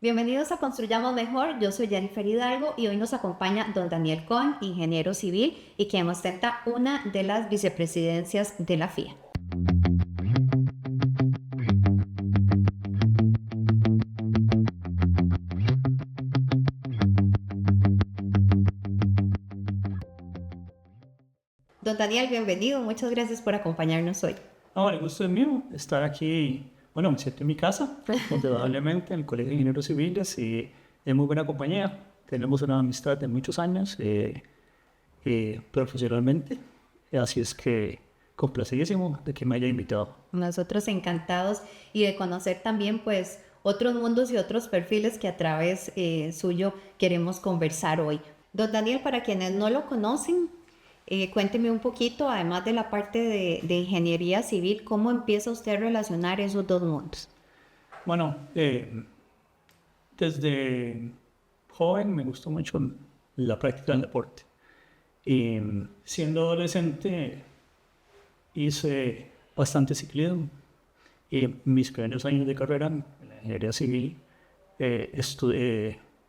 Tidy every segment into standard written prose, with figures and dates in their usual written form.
Bienvenidos a Construyamos Mejor, yo soy Jennifer Hidalgo y hoy nos acompaña don Daniel Cohen, ingeniero civil y quien ostenta una de las vicepresidencias de la FIA. Don Daniel, bienvenido, muchas gracias por acompañarnos hoy. El gusto es mío estar aquí. Bueno, me siento en mi casa, indudablemente, en el Colegio de Ingenieros Civiles, y es muy buena compañía. Tenemos una amistad de muchos años profesionalmente, así es que complacidísimo de que me haya invitado. Nosotros encantados y de conocer también pues otros mundos y otros perfiles que a través suyo queremos conversar hoy. Don Daniel, para quienes no lo conocen, cuénteme un poquito, además de la parte de ingeniería civil, ¿cómo empieza usted a relacionar esos dos mundos? Bueno, desde joven me gustó mucho la práctica del deporte. Y siendo adolescente hice bastante ciclismo. Y en mis primeros años de carrera en la ingeniería civil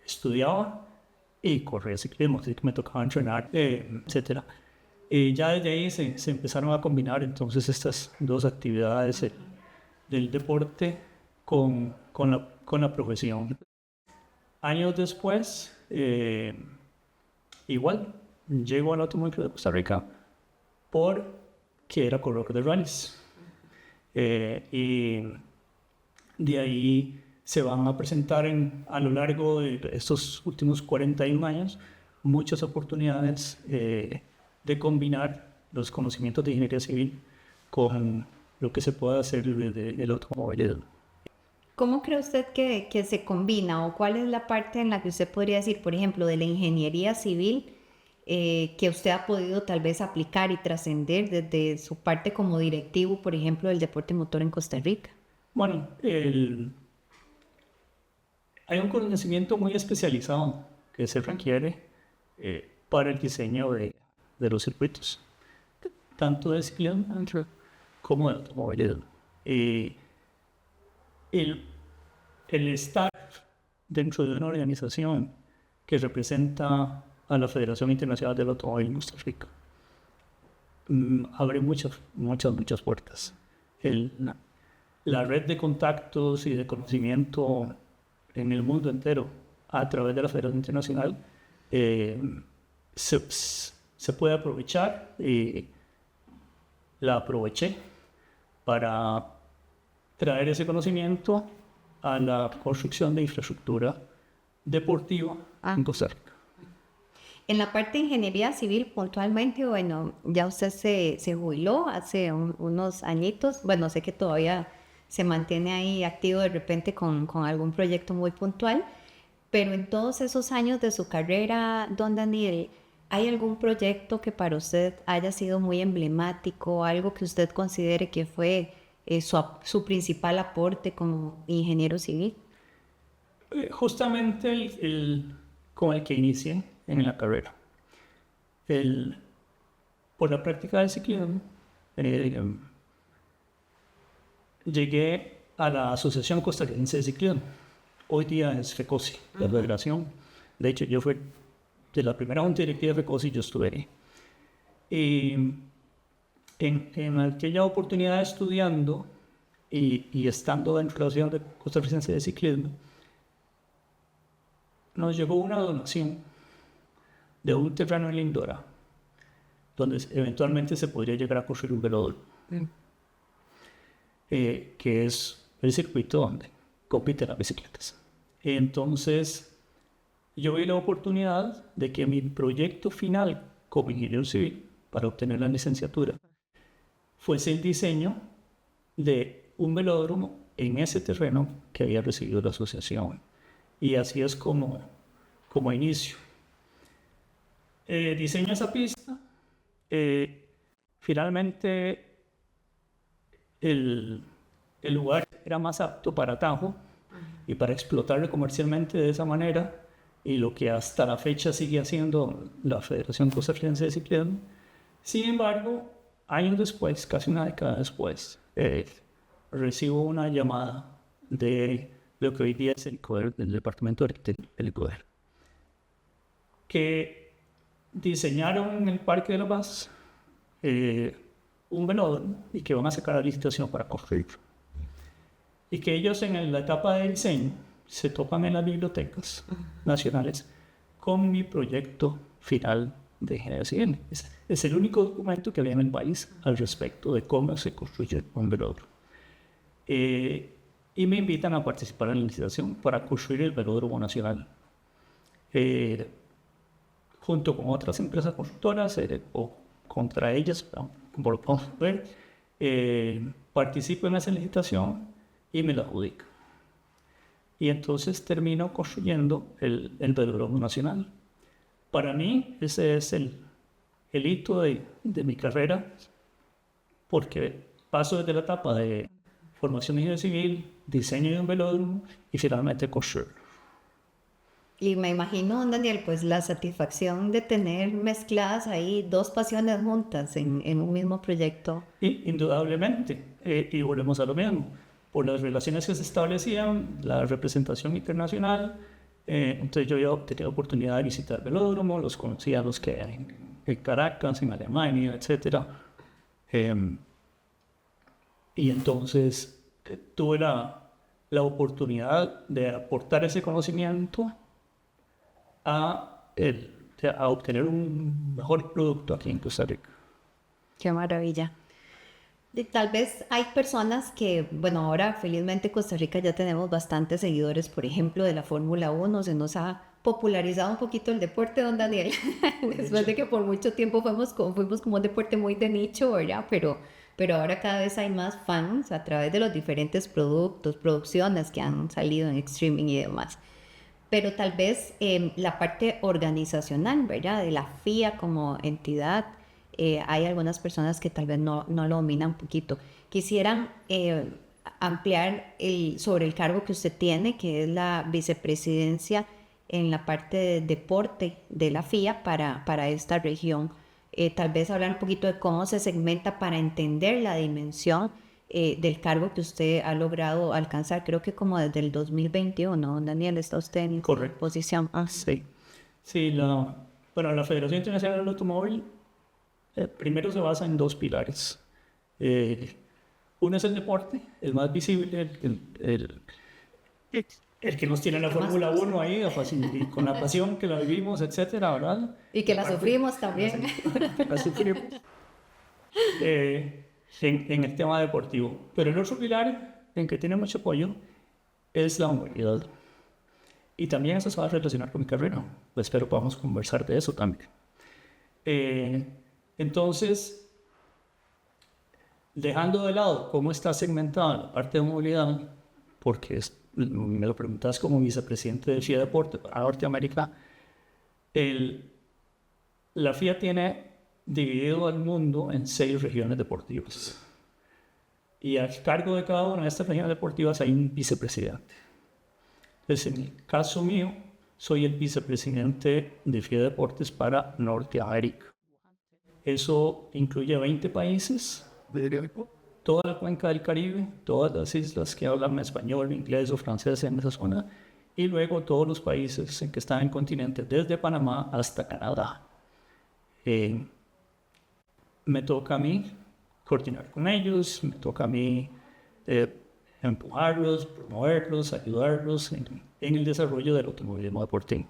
estudiaba y corría ciclismo, así que me tocaba entrenar, etcétera. Y ya desde ahí se empezaron a combinar entonces estas dos actividades del deporte con la profesión. Años después, igual, llego al Automóvil Club de Costa Rica porque era corredor de rallies. Y de ahí se van a presentar a lo largo de estos últimos 41 años muchas oportunidades de combinar los conocimientos de ingeniería civil con lo que se puede hacer desde el automóvil. ¿Cómo cree usted que se combina o cuál es la parte en la que usted podría decir, por ejemplo, de la ingeniería civil que usted ha podido tal vez aplicar y trascender desde su parte como directivo, por ejemplo, del deporte motor en Costa Rica? Bueno, hay un conocimiento muy especializado que se requiere para el diseño de los circuitos, tanto de ciclismo como de automóvil. El estar dentro de una organización que representa a la Federación Internacional del Automóvil en Costa Rica abre muchas puertas. La red de contactos y de conocimiento en el mundo entero a través de la Federación Internacional se puede aprovechar, y la aproveché para traer ese conocimiento a la construcción de infraestructura deportiva en Costa Rica. En la parte de ingeniería civil, puntualmente, bueno, ya usted se jubiló hace unos añitos. Bueno, sé que todavía se mantiene ahí activo de repente con algún proyecto muy puntual, pero en todos esos años de su carrera, don Daniel, ¿hay algún proyecto que para usted haya sido muy emblemático, algo que usted considere que fue su principal aporte como ingeniero civil? Justamente con el que inicié en la carrera. Por la práctica del ciclismo, llegué a la Asociación Costarricense de Ciclismo. Hoy día es FECOSI, la federación. De hecho, yo fui de la primera junta directiva de FECOSI, yo estuve ahí. Y en aquella oportunidad estudiando y estando dentro de la Asociación de Costarricense de Ciclismo, nos llegó una donación de un terreno en Lindora, donde eventualmente se podría llegar a construir un velódromo, que es el circuito donde compiten las bicicletas. Entonces, yo vi la oportunidad de que mi proyecto final como ingeniero civil, para obtener la licenciatura, fuese el diseño de un velódromo en ese terreno que había recibido la asociación. Y así es como inicio. Diseño esa pista. Finalmente, el lugar era más apto para Tajo y para explotarlo comercialmente de esa manera, y lo que hasta la fecha sigue haciendo la Federación Costarricense de Ciclismo. Sin embargo, años después, casi una década después, recibo una llamada de lo que hoy día es el CODER, del Departamento de Arquitectura del CODER, que diseñaron en el Parque de la Paz un velódromo y que van a sacar la licitación para construirlo. Y que ellos en la etapa de diseño se topan en las bibliotecas nacionales con mi proyecto final de ingeniería civil. Es el único documento que había en el país al respecto de cómo se construye un velódromo. Y me invitan a participar en la licitación para construir el velódromo nacional. Junto con otras empresas constructoras o contra ellas, como lo podemos ver, participo en esa licitación y me la adjudico. Y entonces termino construyendo el velódromo nacional. Para mí ese es el hito de mi carrera, porque paso desde la etapa de formación de ingeniero civil, diseño de un velódromo y finalmente construir. Y me imagino, Daniel, pues la satisfacción de tener mezcladas ahí dos pasiones juntas en un mismo proyecto. Y indudablemente, y volvemos a lo mismo, por las relaciones que se establecían, la representación internacional, entonces yo ya tenía oportunidad de visitar velódromos, los conocía los que hay en Caracas, en Alemania, etc. Y entonces tuve la oportunidad de aportar ese conocimiento a obtener un mejor producto aquí en Costa Rica. Qué maravilla. Y tal vez hay personas que, bueno, ahora felizmente Costa Rica ya tenemos bastantes seguidores, por ejemplo, de la Fórmula 1, se nos ha popularizado un poquito el deporte, don Daniel, después de que por mucho tiempo fuimos como un deporte muy de nicho, ¿verdad? Pero ahora cada vez hay más fans a través de los diferentes productos, producciones que han salido en streaming y demás. Pero tal vez la parte organizacional, ¿verdad? De la FIA como entidad, hay algunas personas que tal vez no lo dominan un poquito. Quisieran ampliar sobre el cargo que usted tiene, que es la vicepresidencia en la parte de deporte de la FIA para esta región. Tal vez hablar un poquito de cómo se segmenta para entender la dimensión del cargo que usted ha logrado alcanzar, creo que como desde el 2021, Daniel, está usted en posición. Sí, sí, la Federación Internacional del Automóvil primero se basa en dos pilares. Uno es el deporte, el más visible, el que nos tiene la Fórmula 1 ahí, y con la pasión que la vivimos, etcétera, ¿verdad? Y que la sufrimos también. La sufrimos. En el tema deportivo. Pero el otro pilar en que tiene mucho apoyo es la movilidad. Y también eso se va a relacionar con mi carrera. Espero podamos conversar de eso también. Entonces, dejando de lado cómo está segmentada la parte de movilidad, porque me lo preguntas como vicepresidente de FIA Deporte para Norteamérica, la FIA tiene dividido al mundo en 6 regiones deportivas. Y a cargo de cada una de estas regiones deportivas hay un vicepresidente. Entonces, en el caso mío, soy el vicepresidente de FIA Deportes para Norteamérica. Eso incluye 20 países, toda la cuenca del Caribe, todas las islas que hablan español, inglés o francés en esa zona, y luego todos los países en que están en el continente, desde Panamá hasta Canadá. Me toca a mí coordinar con ellos, me toca a mí empujarlos, promoverlos, ayudarlos en el desarrollo del automovilismo deportivo.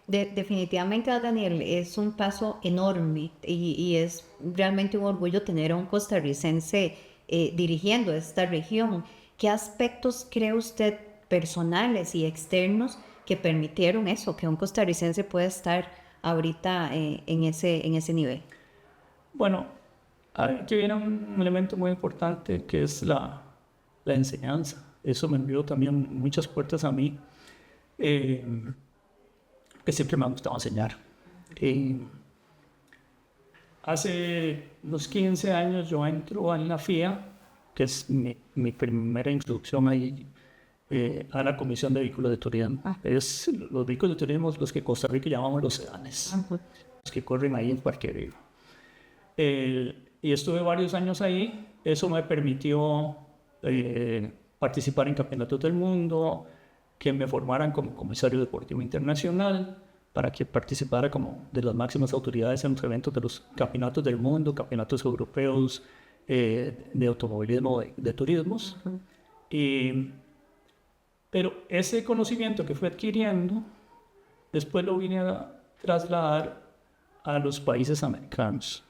Definitivamente, Daniel, es un paso enorme y es realmente un orgullo tener a un costarricense dirigiendo esta región. ¿Qué aspectos cree usted personales y externos que permitieron eso, que un costarricense pueda estar ahorita en ese nivel? Bueno, aquí viene un elemento muy importante que es la enseñanza. Eso me abrió también muchas puertas a mí, que siempre me ha gustado enseñar. Hace unos 15 años yo entro en la FIA, que es mi primera introducción ahí, a la Comisión de Vehículos de Turismo. Es los vehículos de turismo los que Costa Rica llamamos los sedanes, los que corren ahí en cualquier. Y estuve varios años ahí. Eso me permitió participar en campeonatos del mundo, que me formaran como comisario deportivo internacional, para que participara como de las máximas autoridades en los eventos de los campeonatos del mundo, campeonatos europeos de automovilismo, de turismos. Pero ese conocimiento que fui adquiriendo, después lo vine a trasladar a los países americanos.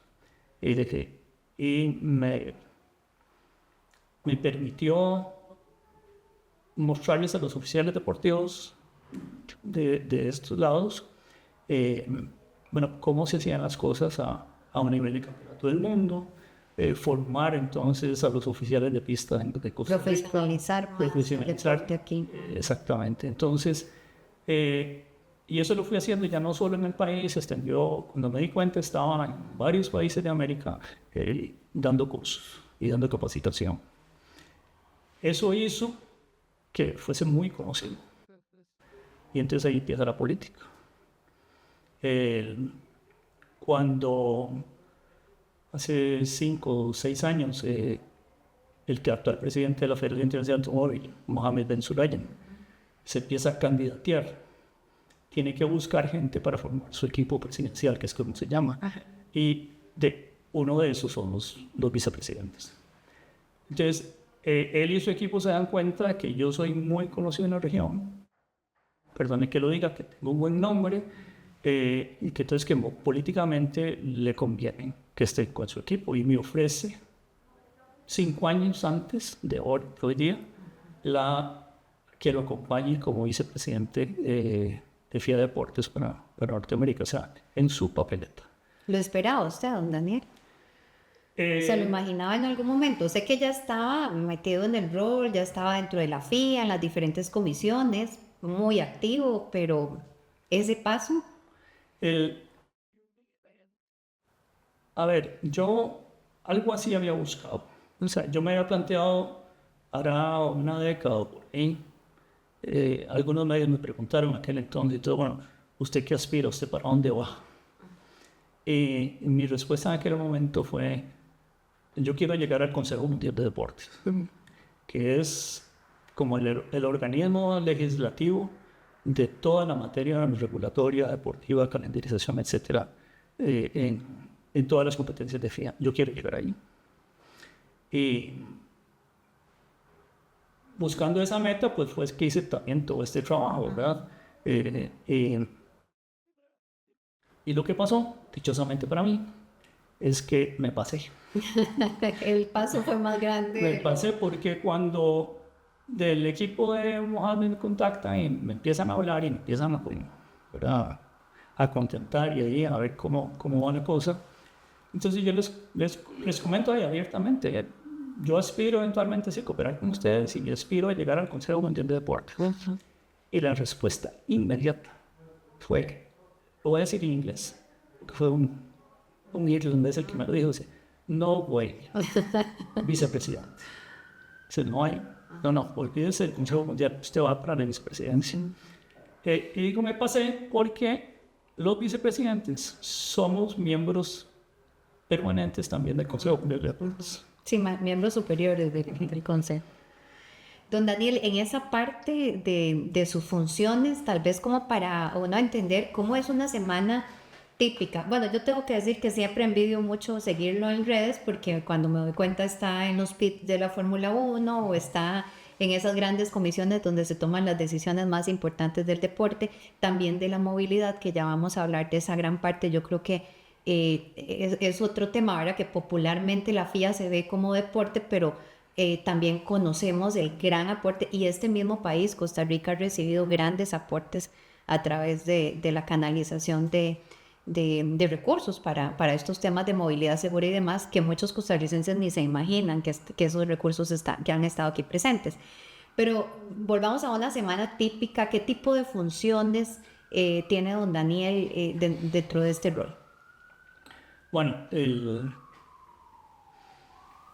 Y me permitió mostrarles a los oficiales deportivos de estos lados, cómo se hacían las cosas a un nivel de campeonato del mundo, formar entonces a los oficiales de pista de Costa Rica. Profesionalizar el deporte aquí. Exactamente. Entonces, y eso lo fui haciendo ya no solo en el país, se extendió, cuando me di cuenta estaba en varios países de América dando cursos y dando capacitación. Eso hizo que fuese muy conocido. Y entonces ahí empieza la política. Cuando hace 5 o 6 años el actual presidente de la Federación Internacional de Automóvil, Mohamed Ben Sulayem, se empieza a candidatear, tiene que buscar gente para formar su equipo presidencial, que es como se llama. Y uno de esos son los vicepresidentes. Entonces, él y su equipo se dan cuenta que yo soy muy conocido en la región, perdone que lo diga, que tengo un buen nombre, y que entonces que políticamente le conviene que esté con su equipo, y me ofrece 5 años antes de hoy día que lo acompañe como vicepresidente de FIA Deportes para Norteamérica, o sea, en su papeleta. ¿Lo esperaba usted, don Daniel? ¿Se lo imaginaba en algún momento? Sé que ya estaba metido en el rol, ya estaba dentro de la FIA, en las diferentes comisiones, muy activo, pero ese paso... yo algo así había buscado. O sea, yo me había planteado, hará una década por ahí, algunos medios me preguntaron en aquel entonces, y todo, bueno, ¿usted qué aspira? ¿Usted para dónde va? Y mi respuesta en aquel momento fue, yo quiero llegar al Consejo Mundial de Deportes, que es como el organismo legislativo de toda la materia regulatoria, deportiva, calendarización, etcétera, en todas las competencias de FIA. Yo quiero llegar ahí. Y buscando esa meta, pues fue que hice también todo este trabajo, ¿verdad? Y lo que pasó, dichosamente para mí, es que me pasé. El paso fue más grande. Me pasé porque cuando del equipo de Mohamed me contactan y me empiezan a hablar y me empiezan a contentar y ahí a ver cómo va la cosa. Entonces yo les comento ahí abiertamente, yo aspiro eventualmente a cooperar con ustedes y aspiro a llegar al Consejo Mundial de Deportes. Y la respuesta inmediata fue, lo voy a decir en inglés, porque fue un irlandés el que me lo dijo, dice, no way, vicepresidente. Dice, no, olvídese del Consejo Mundial, usted va para la vicepresidencia. Y digo, me pasé porque los vicepresidentes somos miembros permanentes también del Consejo Mundial de Deportes. Sí, miembros superiores del Consejo. Don Daniel, en esa parte de sus funciones, tal vez como para uno entender cómo es una semana típica. Bueno, yo tengo que decir que siempre envidio mucho seguirlo en redes porque cuando me doy cuenta está en los pits de la Fórmula 1 o está en esas grandes comisiones donde se toman las decisiones más importantes del deporte, también de la movilidad, que ya vamos a hablar de esa gran parte. Yo creo que es otro tema, ahora que popularmente la FIA se ve como deporte, pero también conocemos el gran aporte, y este mismo país, Costa Rica, ha recibido grandes aportes a través de la canalización de recursos para estos temas de movilidad segura y demás, que muchos costarricenses ni se imaginan que esos recursos que han estado aquí presentes. Pero volvamos a una semana típica. ¿Qué tipo de funciones tiene don Daniel dentro de este rol? Bueno,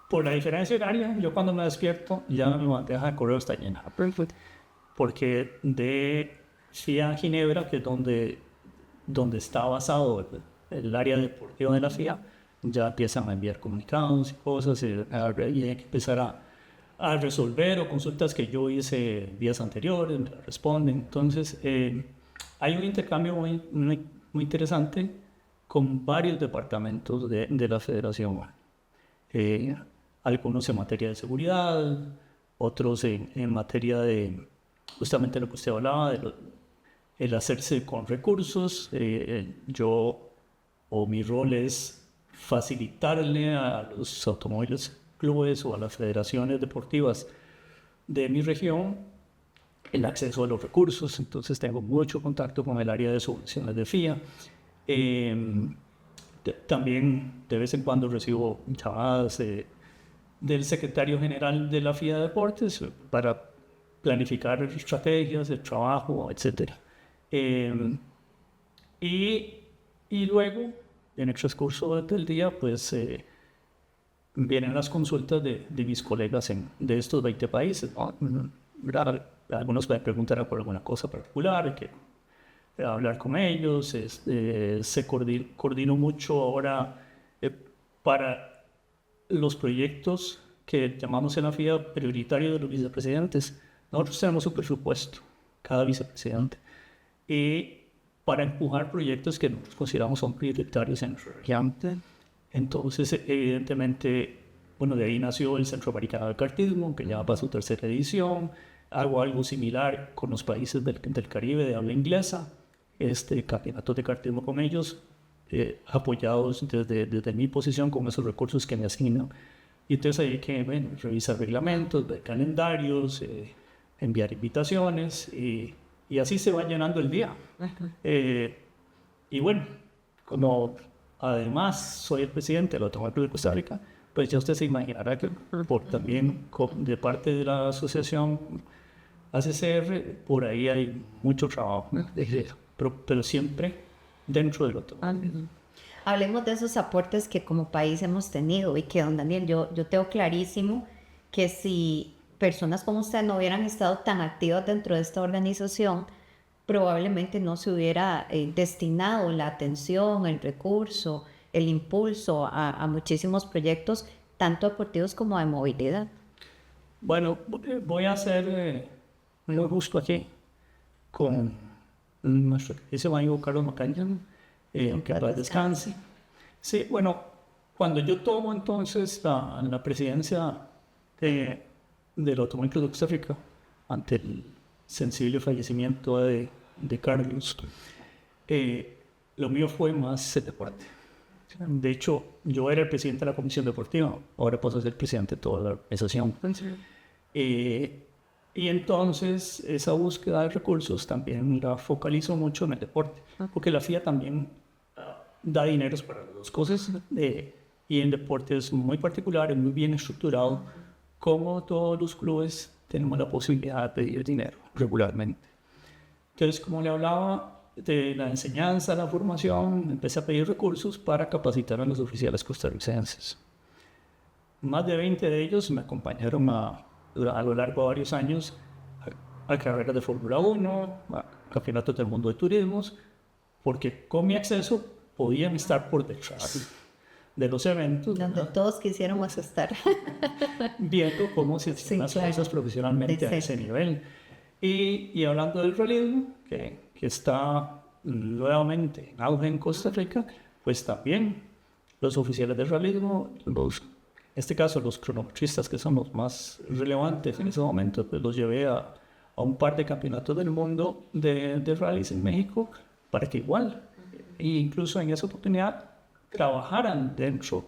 por la diferencia horaria, yo cuando me despierto ya mi bandeja de correo está llena. Porque de FIA Ginebra, que es donde está basado el área deportiva de la FIA, ya empiezan a enviar comunicados y cosas, y hay que empezar a resolver o consultas que yo hice días anteriores, me responden. Entonces, hay un intercambio muy interesante con varios departamentos de la Federación. Algunos en materia de seguridad, otros en materia de justamente lo que usted hablaba, el hacerse con recursos. Yo, o mi rol es facilitarle a los automóviles clubes o a las federaciones deportivas de mi región el acceso a los recursos. Entonces tengo mucho contacto con el área de subvenciones de FIA. También de vez en cuando recibo llamadas del secretario general de la FIA Deportes para planificar estrategias de trabajo, etc. Y luego, en el transcurso del día, pues vienen las consultas de mis colegas de estos 20 países, ¿no? Algunos me preguntan por alguna cosa particular, hay que hablar con ellos. Se coordino mucho ahora para los proyectos que llamamos en la FIA prioritarios de los vicepresidentes. Nosotros tenemos un presupuesto, cada vicepresidente, y para empujar proyectos que nosotros consideramos son prioritarios en nuestra región. Entonces, evidentemente, bueno, de ahí nació el Centro Americano del Kartismo, que ya va a su tercera edición. Hago algo similar con los países del Caribe de habla inglesa, campeonatos de kartismo con ellos, apoyados desde mi posición con esos recursos que me asignan. Y entonces hay que revisar reglamentos, ver calendarios, enviar invitaciones, y así se va llenando el día. Y bueno, como además soy el presidente del Automóvil Club de Costa Rica, pues ya usted se imaginará que también de parte de la asociación ACCR, por ahí hay mucho trabajo, pero siempre dentro del automóvil. Hablemos de esos aportes que como país hemos tenido y que, don Daniel, yo tengo clarísimo que si personas como usted no hubieran estado tan activas dentro de esta organización, probablemente no se hubiera destinado la atención, el recurso, el impulso a muchísimos proyectos, tanto deportivos como de movilidad. Bueno, voy a ser muy justo aquí con nuestro querido amigo Carlos Macaña, que paz descanse. Sí, bueno, cuando yo tomo entonces la presidencia del Automóvil Club de Costa Rica, ante el sensible fallecimiento de Carlos, lo mío fue más el deporte. De hecho, yo era el presidente de la comisión deportiva, ahora paso a ser presidente de toda la organización. Y entonces esa búsqueda de recursos también la focalizo mucho en el deporte, porque la FIA también da dineros para las dos cosas, y en deporte es muy particular, es muy bien estructurado, como todos los clubes tenemos la posibilidad de pedir dinero regularmente. Entonces, como le hablaba de la enseñanza, la formación, empecé a pedir recursos para capacitar a los oficiales costarricenses. Más de 20 de ellos me acompañaron a lo largo de varios años a carreras de Fórmula 1, a campeonatos del mundo de turismos, porque con mi acceso podían estar por detrás de los eventos, donde todos quisiéramos estar, viendo cómo se hacían las cosas profesionalmente a ese nivel. Y hablando del realismo, que está nuevamente en auge en Costa Rica, pues también los oficiales de realismo, en este caso los cronometristas, que son los más relevantes en ese momento, pues los llevé a un par de campeonatos del mundo de rallies en México, para que igual, e incluso en esa oportunidad, trabajaran dentro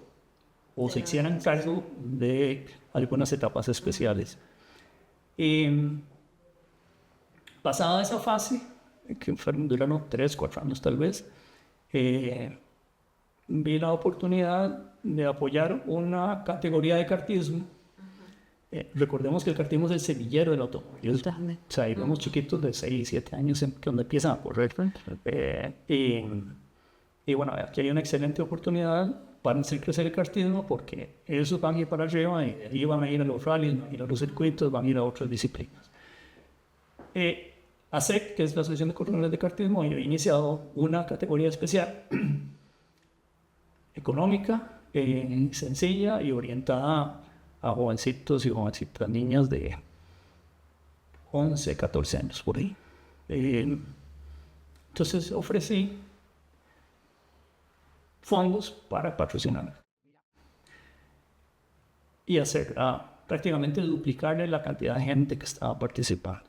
o se hicieran cargo de algunas etapas especiales. Pasada esa fase, que duraron 3-4 años tal vez, vi la oportunidad de apoyar una categoría de kartismo. Recordemos que el kartismo es el semillero del automóvil. O sea, hay unos chiquitos de 6-7 años donde empiezan a correr. Y bueno, aquí hay una excelente oportunidad para hacer crecer el kartismo, porque ellos van a ir para arriba y ahí van a ir a los rallies, van a ir a los circuitos, van a ir a otras disciplinas. ASEC, que es la Asociación de Corredores de Kartismo, ha iniciado una categoría especial económica, sencilla y orientada a jovencitos y jovencitas, niñas de 11, 14 años por ahí. Entonces ofrecí fondos para patrocinar y hacer prácticamente duplicarle la cantidad de gente que estaba participando.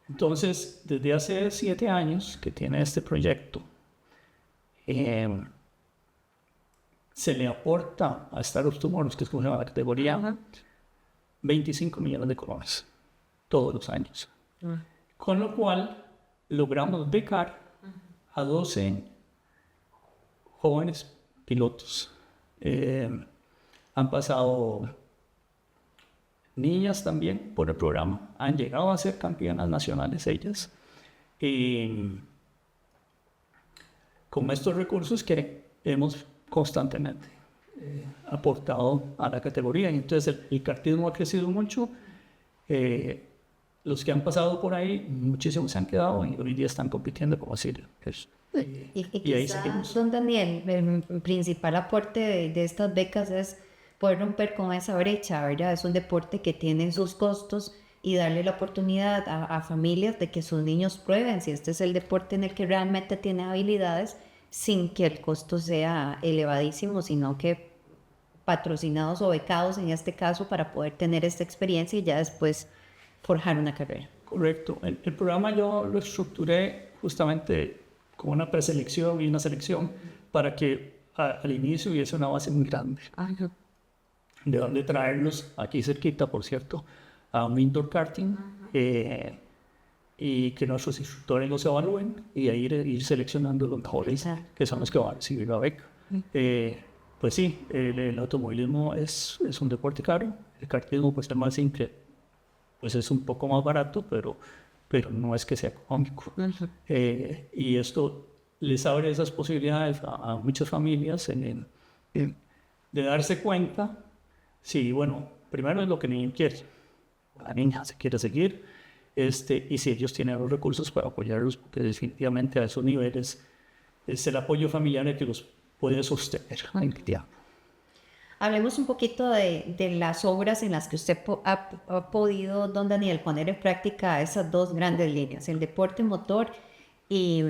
Entonces, desde hace 7 años que tiene este proyecto, se le aporta a Startups Tomorrow, que es como se llama la categoría, 25 millones de colones todos los años. Con lo cual, logramos becar a 12 jóvenes pilotos. Han pasado niñas también por el programa. Han llegado a ser campeonas nacionales ellas. Con estos recursos que hemos constantemente aportado a la categoría. Y entonces el kartismo ha crecido mucho. Los que han pasado por ahí, muchísimos se han quedado y hoy día están compitiendo como así. Y ahí seguimos. Don Daniel, el principal aporte de estas becas es poder romper con esa brecha, ¿verdad? Es un deporte que tiene sus costos y darle la oportunidad a familias de que sus niños prueben si este es el deporte en el que realmente tiene habilidades sin que el costo sea elevadísimo, sino que patrocinados o becados en este caso para poder tener esta experiencia y ya después forjar una carrera. Correcto. El programa yo lo estructuré justamente con una preselección y una selección para que al inicio hubiese una base muy grande. Ajá. De donde traerlos aquí cerquita, por cierto, a un indoor karting y que nuestros instructores los evalúen y ahí ir seleccionando los mejores que son los que van a recibir la beca. Pues sí, el automovilismo es un deporte caro, el kartismo pues es más simple, pues es un poco más barato, pero no es que sea económico. Y esto les abre esas posibilidades a muchas familias de darse cuenta. Sí, bueno, primero es lo que el niño quiere. La niña se quiere seguir, y si ellos tienen los recursos para apoyarlos, porque definitivamente a esos niveles es el apoyo familiar el que los puede sostener. Hablemos un poquito de las obras en las que usted ha podido, don Daniel, poner en práctica esas dos grandes líneas, el deporte motor y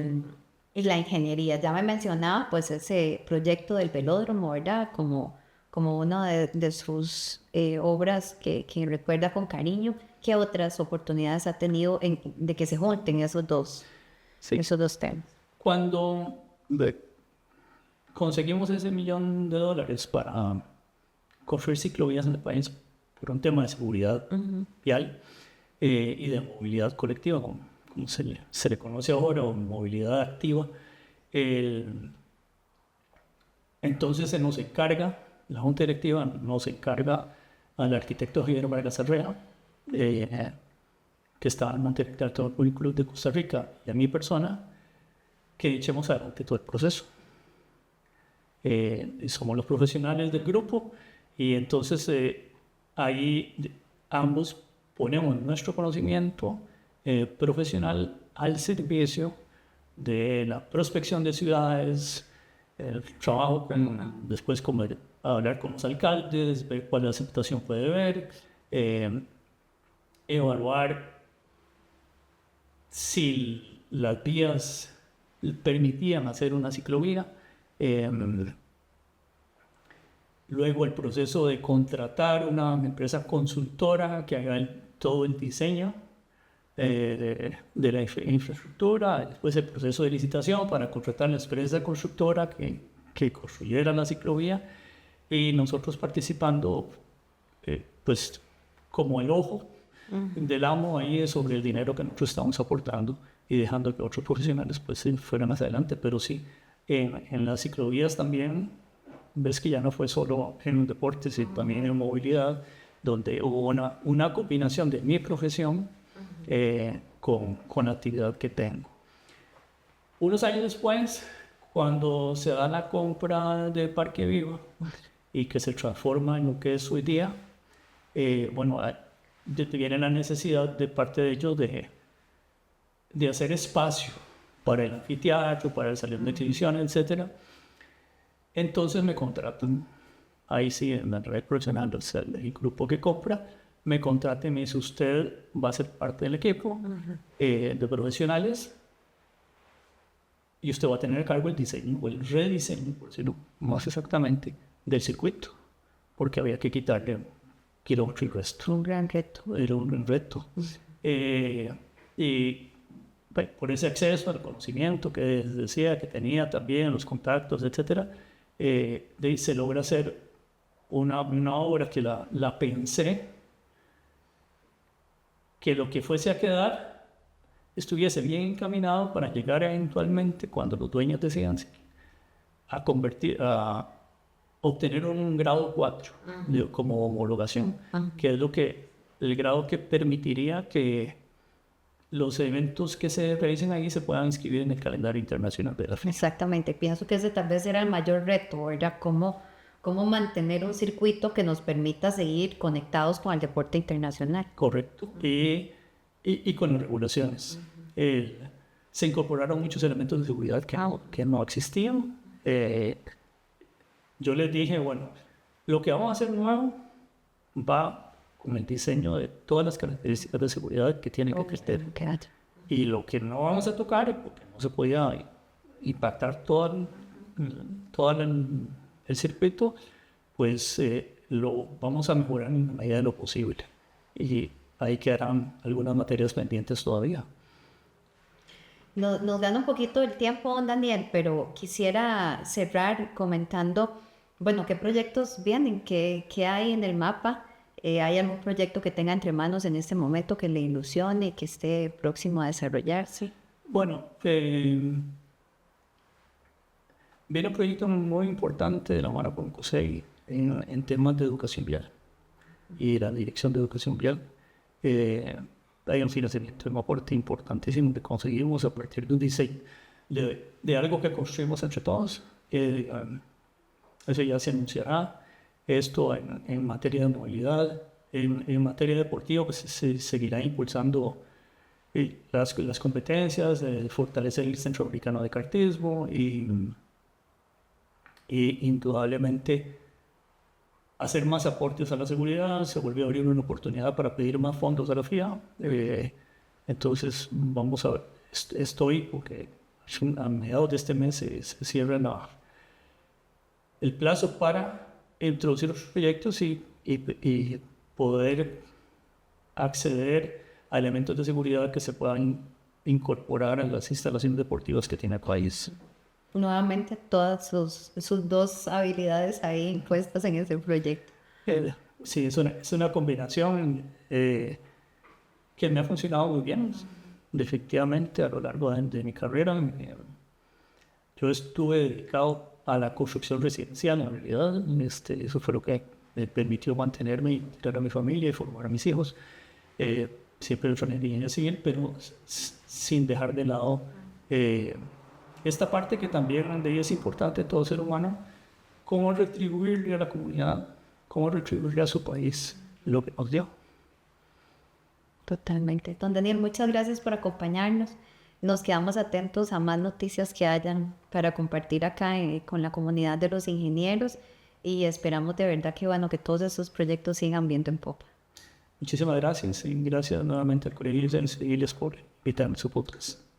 la ingeniería. Ya me mencionaba pues ese proyecto del velódromo, ¿verdad? Como una de sus obras que recuerda con cariño. ¿Qué otras oportunidades ha tenido de que se junten esos dos temas? Cuando conseguimos ese $1 millón para construir ciclovías en el país por un tema de seguridad vial y de movilidad colectiva, como se le conoce ahora, o movilidad activa, entonces se nos encarga, la Junta Directiva nos encarga al arquitecto Javier Vargas Herrera, que estaba en Monte Director Club de Costa Rica, y a mi persona, que echemos adelante todo el proceso. Somos los profesionales del grupo y entonces ahí ambos ponemos nuestro conocimiento profesional al servicio de la prospección de ciudades, el trabajo después hablar con los alcaldes, ver cuál aceptación puede haber, evaluar si las vías permitían hacer una ciclovía. Luego el proceso de contratar una empresa consultora que haga todo el diseño de la infraestructura, después el proceso de licitación para contratar la empresa constructora que construyera la ciclovía y nosotros participando pues como el ojo del amo ahí sobre el dinero que nosotros estamos aportando y dejando que otros profesionales pues fueran más adelante. Pero sí, en las ciclovías también ves que ya no fue solo en un deporte, sino también en movilidad, donde hubo una combinación de mi profesión con la actividad que tengo. Unos años después, cuando se da la compra de Parque Viva y que se transforma en lo que es hoy día, viene la necesidad de parte de ellos de hacer espacio para el anfiteatro, para el salón de exhibiciones, etc. Entonces me contratan ahí sí, en la red profesional, o sea, el grupo que compra, me contrata y me dice, usted va a ser parte del equipo de profesionales y usted va a tener a cargo el diseño o el rediseño, por decirlo más exactamente, del circuito, porque había que quitarle kilómetro y resto. Un gran reto. Era un gran reto. Y bueno, por ese acceso al conocimiento que decía que tenía también, los contactos, etcétera, se logra hacer una obra que la pensé, que lo que fuese a quedar estuviese bien encaminado para llegar eventualmente, cuando los dueños decían, a obtener un grado 4 como homologación, que es el grado que permitiría que los eventos que se realicen ahí se puedan inscribir en el calendario internacional de la FIA. Exactamente, pienso que ese tal vez era el mayor reto, ¿verdad? Cómo mantener un circuito que nos permita seguir conectados con el deporte internacional. Correcto. Y con las regulaciones. Se incorporaron muchos elementos de seguridad que no existían. Yo les dije, bueno, lo que vamos a hacer nuevo va con el diseño de todas las características de seguridad que tiene que tener. Y lo que no vamos a tocar, porque no se podía impactar todo el circuito, pues lo vamos a mejorar en la medida de lo posible. Y ahí quedarán algunas materias pendientes todavía. Nos dan un poquito el tiempo, don Daniel, pero quisiera cerrar comentando, bueno, ¿qué proyectos vienen? ¿Qué hay en el mapa? ¿Hay algún proyecto que tenga entre manos en este momento que le ilusione, que esté próximo a desarrollarse? Bueno, viene un proyecto muy importante de la mano con COSEGI en temas de educación vial y la Dirección de Educación Vial. Hay un financiamiento, un aporte importantísimo que conseguimos a partir de un diseño de algo que construimos entre todos. Eso ya se anunciará. Esto en materia de movilidad, en materia deportiva, pues se seguirá impulsando las competencias, fortalecer el Centro Africano de Kartismo y indudablemente hacer más aportes a la seguridad. Se volvió a abrir una oportunidad para pedir más fondos a la FIA. Entonces vamos a ver, porque a mediados de este mes se cierra el plazo para introducir los proyectos y poder acceder a elementos de seguridad que se puedan incorporar a las instalaciones deportivas que tiene el país. Nuevamente, todas sus dos habilidades ahí puestas en ese proyecto. Sí, es una combinación que me ha funcionado muy bien. Efectivamente, a lo largo de mi carrera, yo estuve dedicado a la construcción residencial, en realidad. Eso fue lo que me permitió mantenerme y tener a mi familia y formar a mis hijos. Siempre he hecho ingeniería civil, pero sin dejar de lado esta parte que también de ella es importante, todo ser humano, cómo retribuirle a la comunidad, cómo retribuirle a su país lo que nos dio. Totalmente. Don Daniel, muchas gracias por acompañarnos. Nos quedamos atentos a más noticias que hayan para compartir acá con la comunidad de los ingenieros y esperamos de verdad que todos esos proyectos sigan viento en popa. Muchísimas gracias y gracias nuevamente al Colegio de Ingenieros Civiles por invitarme a su podcast.